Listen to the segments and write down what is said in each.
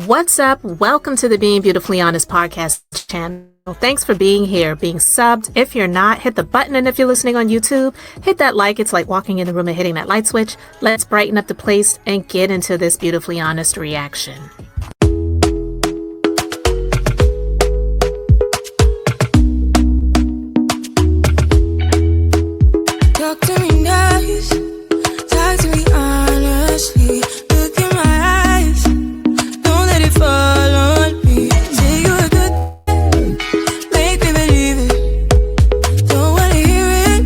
What's up? Welcome to the Being Beautifully Honest podcast channel. Thanks for being here, being subbed. If you're not, hit the button. And if you're listening on YouTube, hit that like. It's like walking in the room and hitting that light switch. Let's brighten up the place and get into this beautifully honest reaction. Talk to me nice, talk to me honestly. Look in my eyes, don't let it fall on me. Say you're good, make me believe it. Don't wanna hear it,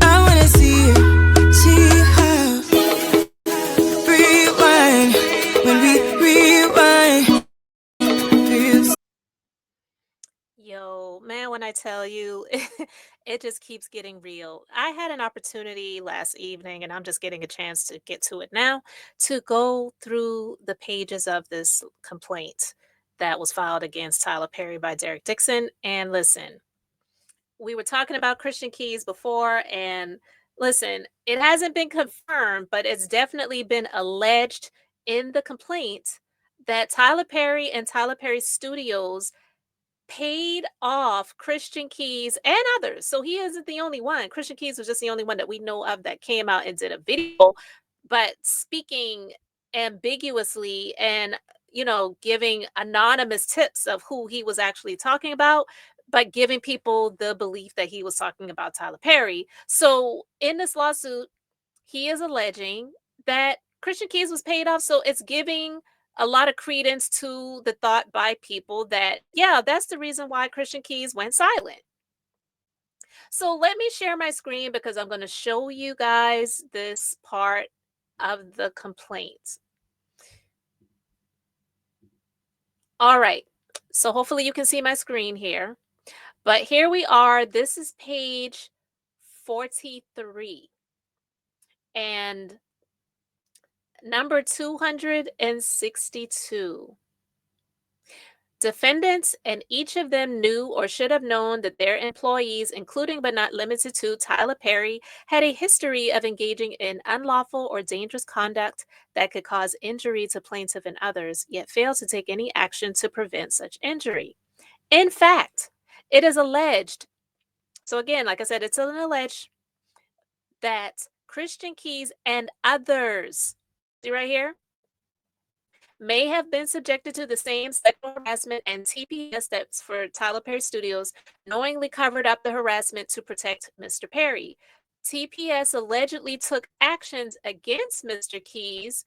I wanna see it. See how rewind when we rewind. Yo, man, when I tell you, it just keeps getting real. I had an opportunity last evening, and I'm just getting a chance to get to it now, to go through the pages of this complaint that was filed against Tyler Perry by Derek Dixon. And listen, we were talking about Christian Keys before, and listen, it hasn't been confirmed, but it's definitely been alleged in the complaint that Tyler Perry and Tyler Perry Studios paid off Christian Keys and others. So he isn't the only one. Christian Keys was just the only one that we know of that came out and did a video, but speaking ambiguously and, giving anonymous tips of who he was actually talking about, but giving people the belief that he was talking about Tyler Perry. So in this lawsuit, he is alleging that Christian Keys was paid off. So it's giving a lot of credence to the thought by people that, yeah, that's the reason why Christian Keys went silent. So let me share my screen because I'm going to show you guys this part of the complaint. All right. So hopefully you can see my screen here. But here we are. This is page 43. And number 262. Defendants, and each of them knew or should have known that their employees, including but not limited to Tyler Perry, had a history of engaging in unlawful or dangerous conduct that could cause injury to plaintiff and others, yet failed to take any action to prevent such injury. In fact, it is alleged, so again, like I said, it's an alleged that Christian Keys and others, see right here, may have been subjected to the same sexual harassment and TPS that's for Tyler Perry Studios, knowingly covered up the harassment to protect Mr. Perry. TPS allegedly took actions against Mr. Keys,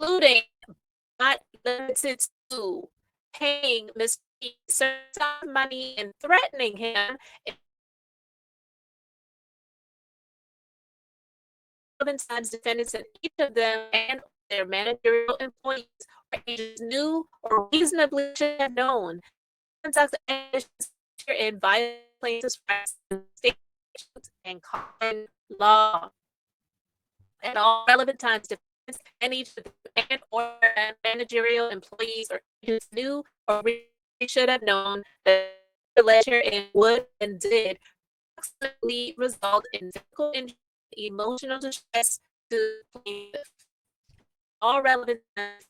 including not limited to paying Mr. Keys certain money and threatening him. 11 times defendants and each of them and their managerial employees or agents knew or reasonably should have known conduct in violation plaintiff's rights in state and common law. At all relevant times, defendants and each of them and or managerial employees or agents knew or reasonably should have known that the ledger and would and did approximately result in physical injury, emotional distress to plaintiff. All relevant times,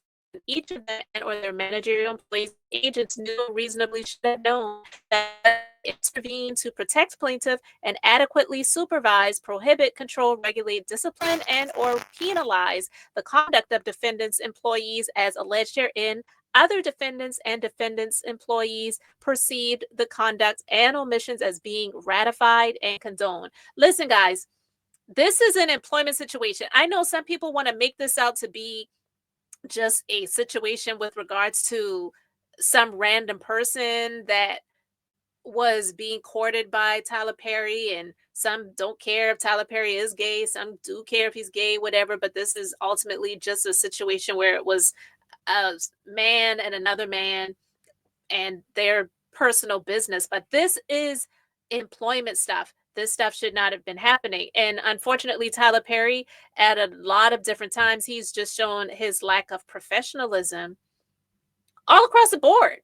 each of them and or their managerial employees, agents knew reasonably should have known that intervene to protect plaintiff and adequately supervise, prohibit, control, regulate, discipline, and or penalize the conduct of defendants' employees as alleged herein. Other defendants and defendants' employees perceived the conduct and omissions as being ratified and condoned. Listen, guys, this is an employment situation. I know some people want to make this out to be just a situation with regards to some random person that was being courted by Tyler Perry, and some don't care if Tyler Perry is gay, some do care if he's gay, whatever, but this is ultimately just a situation where it was a man and another man and their personal business. But this is employment stuff. This stuff should not have been happening. And unfortunately, Tyler Perry, at a lot of different times, he's just shown his lack of professionalism all across the board.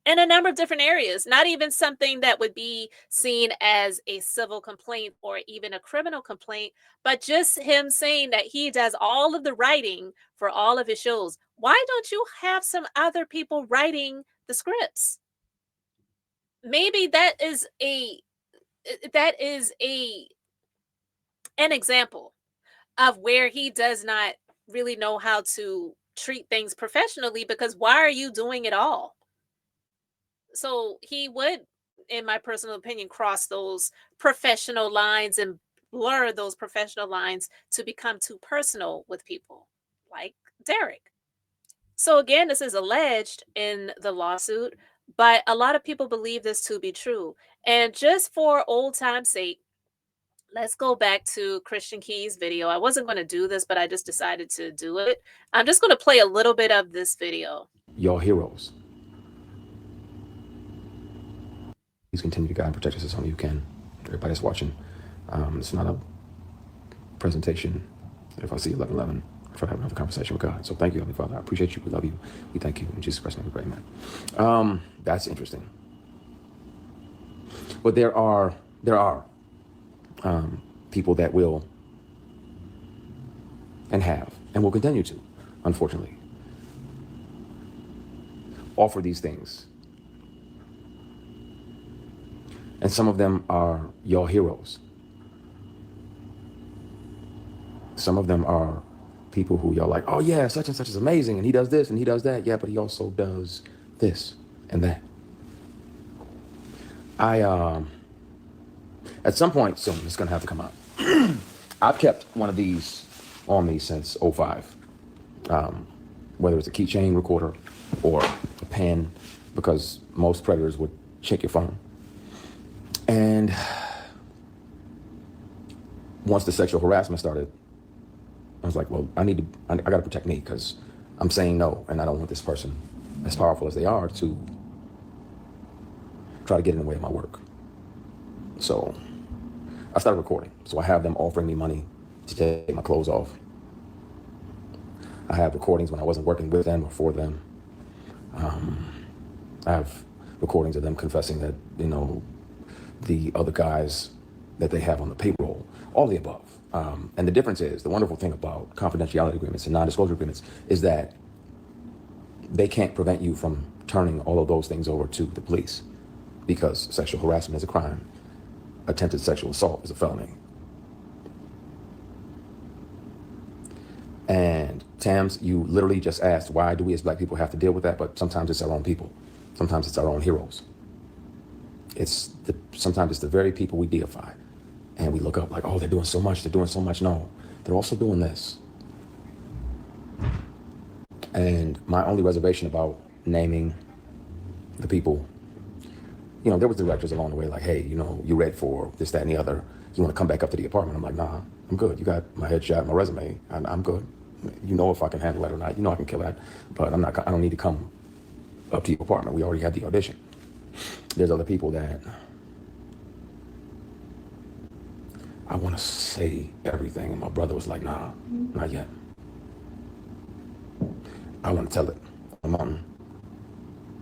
in a number of different areas, not even something that would be seen as a civil complaint or even a criminal complaint, but just him saying that he does all of the writing for all of his shows. Why don't you have some other people writing the scripts? Maybe that is a an example of where he does not really know how to treat things professionally, because why are you doing it all? So he would, in my personal opinion, cross those professional lines and blur those professional lines to become too personal with people, like Derek. So again, this is alleged in the lawsuit, but a lot of people believe this to be true. And just for old time's sake, let's go back to Christian Key's video. I wasn't going to do this, but I just decided to do it. I'm just going to play a little bit of this video. Your heroes. Please continue to guide and protect us as only you can. Everybody that's watching, it's not a presentation. If I see 11:11, I try to have another conversation with God. So thank you, Heavenly Father. I appreciate you. We love you. We thank you. In Jesus Christ's name we pray, amen. That's interesting. But there are people that will and have and will continue to, unfortunately, offer these things. And some of them are your heroes. Some of them are people who you're like, oh yeah, such and such is amazing, and he does this and he does that. Yeah, but he also does this and that. At some point soon, it's gonna have to come out. I've kept one of these on me since '05. Whether it's a keychain recorder or a pen, because most predators would check your phone. And once the sexual harassment started, I was like, well, I got to protect me, because I'm saying no, and I don't want this person, as powerful as they are, to try to get in the way of my work. So I started recording. So I have them offering me money to take my clothes off. I have recordings when I wasn't working with them or for them. I have recordings of them confessing that, the other guys that they have on the payroll, all the above. And the difference is, the wonderful thing about confidentiality agreements and non-disclosure agreements is that they can't prevent you from turning all of those things over to the police, because sexual harassment is a crime. Attempted sexual assault is a felony. And Tams, you literally just asked, why do we as black people have to deal with that? But sometimes it's our own people. Sometimes it's our own heroes. Sometimes it's the very people we deify, and we look up like, oh, they're doing so much. No, they're also doing this. And my only reservation about naming the people, there was directors along the way like, hey, you read for this, that, and the other. You want to come back up to the apartment? I'm like, nah, I'm good. You got my headshot, my resume. I'm good. If I can handle that or not. I can kill that, but I don't need to come up to your apartment. We already had the audition. There's other people that I want to say everything, and my brother was like, nah, not yet. I want to tell it on the mountain,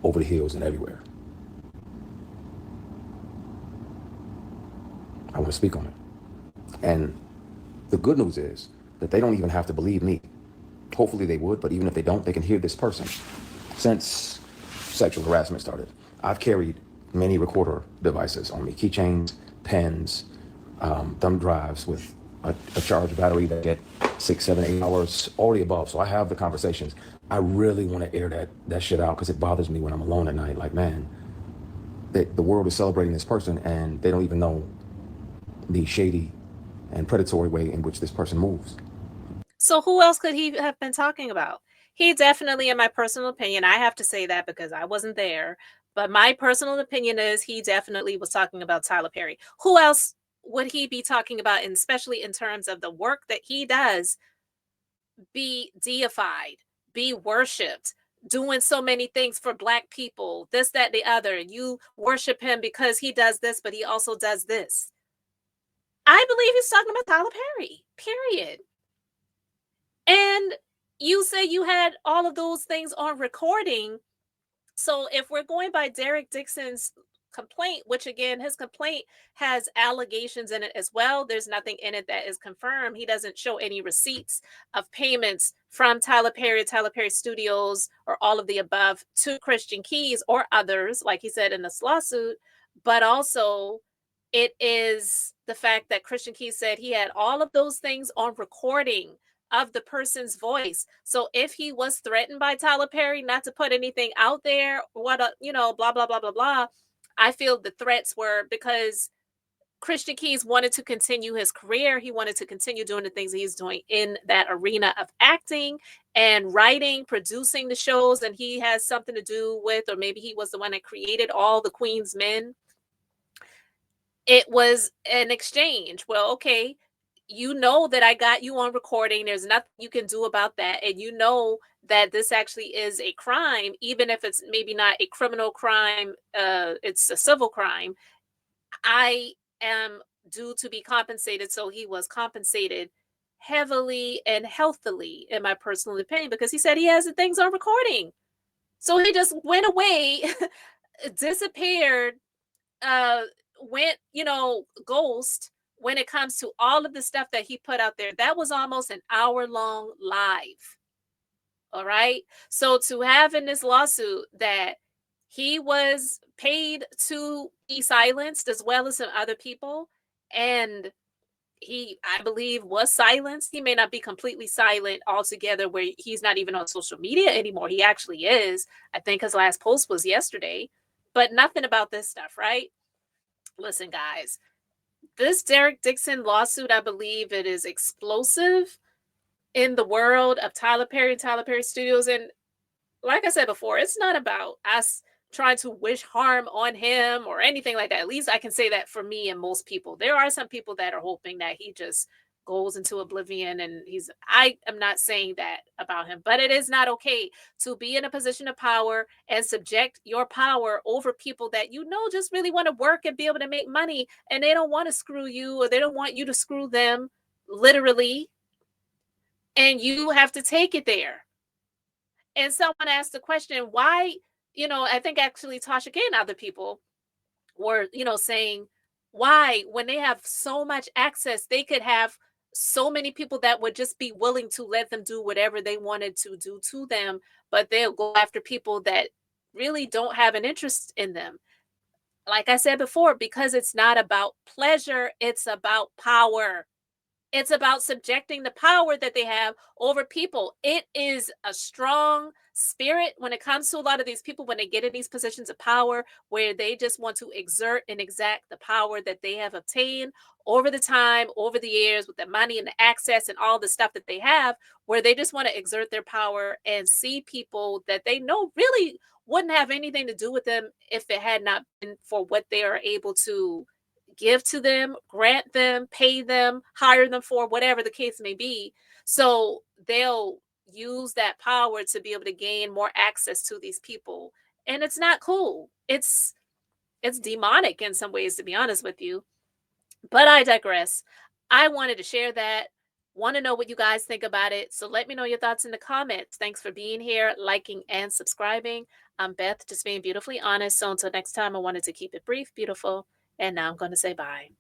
over the hills, and everywhere. I want to speak on it. And the good news is that they don't even have to believe me. Hopefully they would, but even if they don't, they can hear this person. Since sexual harassment started, I've carried many recorder devices on me, keychains, pens, thumb drives with a charged battery that get 6, 7, 8 hours, all the above. So I have the conversations. I really want to air that shit out, because it bothers me when I'm alone at night. Like, man, the world is celebrating this person, and they don't even know the shady and predatory way in which this person moves. So who else could he have been talking about? He definitely, in my personal opinion, I have to say that because I wasn't there, but my personal opinion is he definitely was talking about Tyler Perry. Who else would he be talking about, and especially in terms of the work that he does, be deified, be worshipped, doing so many things for black people, this, that, the other. You worship him because he does this, but he also does this. I believe he's talking about Tyler Perry, period. And you say you had all of those things on recording. So if we're going by Derek Dixon's complaint, which again, his complaint has allegations in it as well. There's nothing in it that is confirmed. He doesn't show any receipts of payments from Tyler Perry Studios, or all of the above to Christian Keys or others, like he said in this lawsuit. But also, it is the fact that Christian Keys said he had all of those things on recording of the person's voice. So if he was threatened by Tyler Perry not to put anything out there, blah blah blah blah blah, I feel the threats were because Christian Keys wanted to continue his career. He wanted to continue doing the things he's doing in that arena of acting and writing, producing the shows, and he has something to do with, or maybe he was the one that created all the Queen's Men. It was an exchange. Well, okay, you know that I got you on recording. There's nothing you can do about that. And you know that this actually is a crime, even if it's maybe not a criminal crime, it's a civil crime. I am due to be compensated. So he was compensated heavily and healthily, in my personal opinion, because he said he has the things on recording. So he just went away, disappeared, uh went, ghost when it comes to all of the stuff that he put out there. That was almost an hour long live. All right. So to have in this lawsuit that he was paid to be silenced as well as some other people, and he, I believe, was silenced. He may not be completely silent altogether where he's not even on social media anymore. He actually is. I think his last post was yesterday, but nothing about this stuff, right? Listen, guys, this Derek Dixon lawsuit, I believe it is explosive in the world of Tyler Perry and Tyler Perry Studios. And like I said before, it's not about us trying to wish harm on him or anything like that. At least I can say that for me and most people. There are some people that are hoping that he just goes into oblivion, and I am not saying that about him, but it is not okay to be in a position of power and subject your power over people that just really want to work and be able to make money, and they don't want to screw you, or they don't want you to screw them, literally, and you have to take it there. And someone asked the question, why, I think actually Tasha K and other people were, saying, why, when they have so much access, they could have so many people that would just be willing to let them do whatever they wanted to do to them, but they'll go after people that really don't have an interest in them. Like I said before, because it's not about pleasure, it's about power. It's about subjecting the power that they have over people. It is a strong spirit when it comes to a lot of these people when they get in these positions of power, where they just want to exert and exact the power that they have obtained over the time, over the years, with the money and the access and all the stuff that they have, where they just want to exert their power and see people that they know really wouldn't have anything to do with them if it had not been for what they are able to give to them, grant them, pay them, hire them for, whatever the case may be. So they'll use that power to be able to gain more access to these people. And it's not cool. It's demonic in some ways, to be honest with you. But I digress. I wanted to share that. Want to know what you guys think about it. So let me know your thoughts in the comments. Thanks for being here, liking, and subscribing. I'm Beth, just being beautifully honest. So until next time, I wanted to keep it brief, beautiful, and now I'm going to say bye.